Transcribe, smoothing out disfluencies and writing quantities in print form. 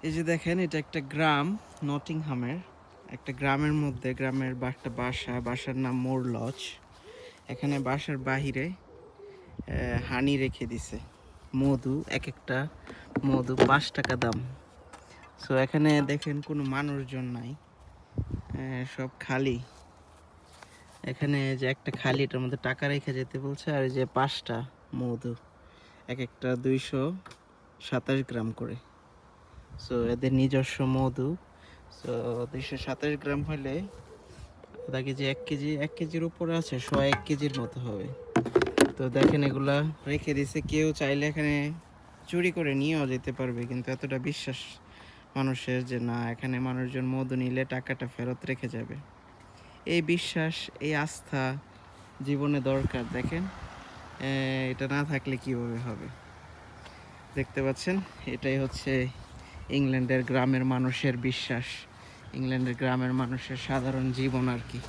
এই যে দেখেন, এটা একটা গ্রাম, নটিংহামের একটা গ্রামের মধ্যে গ্রামের একটা বাসার নাম মোর লজ। এখানে বাসার বাহিরে হানি রেখে দিছে, মধু, এক একটা মধু 5 টাকা দাম। সো এখানে দেখেন কোনো মানুষজন নাই, সব খালি। এখানে যে একটা খালি, এটার মধ্যে টাকা রেখে যেতে বলছে, আর এই যে 5টা মধু, এক একটা 227 গ্রাম করে। সো এদের নিজস্ব মধু। সো 227 গ্রাম হলে আধা কেজি, 1 কেজি, 1 কেজির উপরে আছে, 101 কেজির মতো হবে। তো দেখেন এগুলা রেখে দিছে, কেউ চাইলে এখানে চুরি করে নিয়েও যেতে পারবে, কিন্তু এতটা বিশ্বাস মানুষের যে না, এখানে মানুষজন মধু নিলে টাকাটা ফেরত রেখে যাবে। এই বিশ্বাস, এই আস্থা জীবনে দরকার। দেখেন এটা না থাকলে কিভাবে হবে। দেখতে পাচ্ছেন, এটাই হচ্ছে ইংল্যান্ডের গ্রামের মানুষের বিশ্বাস, ইংল্যান্ডের গ্রামের মানুষের সাধারণ জীবন আর কি।